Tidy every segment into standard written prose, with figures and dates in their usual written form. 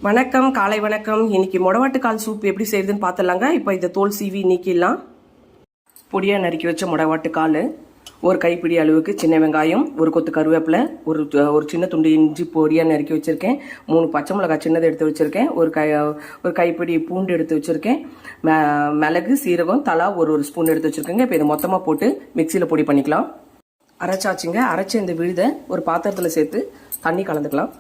வணக்கம், காலை வணக்கம். இன்னைக்கு முடவாட்டுக்கால் சூப் எப்படி செய்யுதுன்னு பார்த்துலாங்க. இப்போ இதை தோல் சீவி நீக்கிடலாம். பொடியாக நறுக்கி வச்ச முடவாட்டுக்கால், ஒரு கைப்பிடி அளவுக்கு சின்ன வெங்காயம், ஒரு கொத்து கருவேப்பிலை, ஒரு சின்ன துண்டு இஞ்சி பொடியாக நறுக்கி வச்சுருக்கேன். 3 பச்சை மிளகாய் சின்னதை எடுத்து வச்சுருக்கேன். ஒரு கைப்பிடி பூண்டு எடுத்து வச்சுருக்கேன். மிளகு, சீரகம் தலா ஒரு ஸ்பூன் எடுத்து வச்சுருக்கேங்க. இப்போ இதை மொத்தமாக போட்டு மிக்சியில் பொடி பண்ணிக்கலாம். அரைச்சாச்சுங்க. அரைச்ச இந்த விழுதை ஒரு பாத்திரத்தில் சேர்த்து தண்ணி கலந்துக்கலாம்.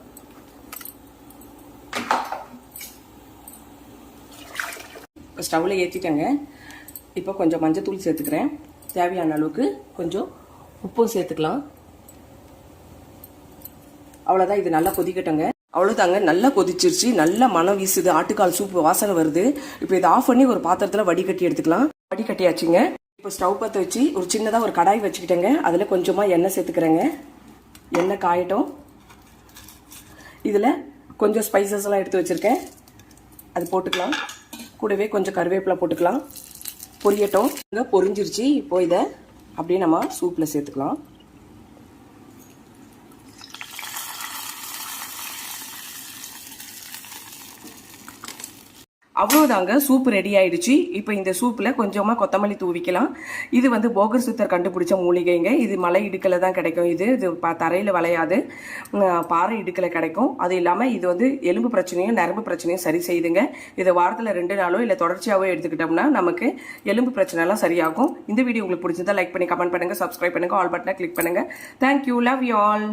ஸ்டவ்வில் ஏற்றிட்டேங்க. இப்போ கொஞ்சம் மஞ்சத்தூள் சேர்த்துக்கிறேன். தேவையான அளவுக்கு கொஞ்சம் உப்பும் சேர்த்துக்கலாம். அவ்வளோதான். இது நல்லா கொதிக்கட்டங்க. அவ்வளோதாங்க, நல்லா கொதிச்சிருச்சு. நல்ல மனம் வீசுது. ஆட்டுக்கால் சூப்பு வாசனை வருது. இப்போ இதை ஆஃப் பண்ணி ஒரு பாத்திரத்தில் வடிகட்டி எடுத்துக்கலாம். வடிகட்டியாச்சுங்க. இப்போ ஸ்டவ் பற்ற வச்சு ஒரு சின்னதாக ஒரு கடாய் வச்சுக்கிட்டேங்க. அதில் கொஞ்சமாக எண்ணெய் சேர்த்துக்கிறேங்க. எண்ணெய் காயட்டும். இதில் கொஞ்சம் ஸ்பைசஸ் எல்லாம் எடுத்து வச்சுருக்கேன், அது போட்டுக்கலாம். கூடவே கொஞ்சம் கருவேப்பிலை போட்டுக்கலாம். பொரியட்டும். பொரிஞ்சிருச்சு. இப்போ இதை அப்படியே நம்ம சூப்பில் சேர்த்துக்கலாம். அவ்வளோதாங்க, சூப் ரெடி ஆயிடுச்சு. இப்போ இந்த சூப்பில் கொஞ்சமாக கொத்தமல்லி தூவிக்கலாம். இது போகர் சித்தர் கண்டுபிடிச்ச மூலிகைங்க. இது மலை இடுக்கில் தான் கிடைக்கும். இது தரையில் விளையாது, பாறை இடுக்கில் கிடைக்கும். அது இல்லாமல் இது எலும்பு பிரச்சனையும் நரம்பு பிரச்சனையும் சரி செய்யுதுங்க. இதை வாரத்தில் 2 நாளோ இல்லை தொடர்ச்சியாகவோ எடுத்துக்கிட்டோம்னா நமக்கு எலும்பு பிரச்சனைலாம் சரியாகும். இந்த வீடியோ உங்களுக்கு பிடிச்சிருந்தா லைக் பண்ணி கமெண்ட் பண்ணுங்கள், சப்ஸ்கிரைப் பண்ணுங்கள், ஆல் பட்டனை கிளிக் பண்ணுங்கள். Thank you, love you all.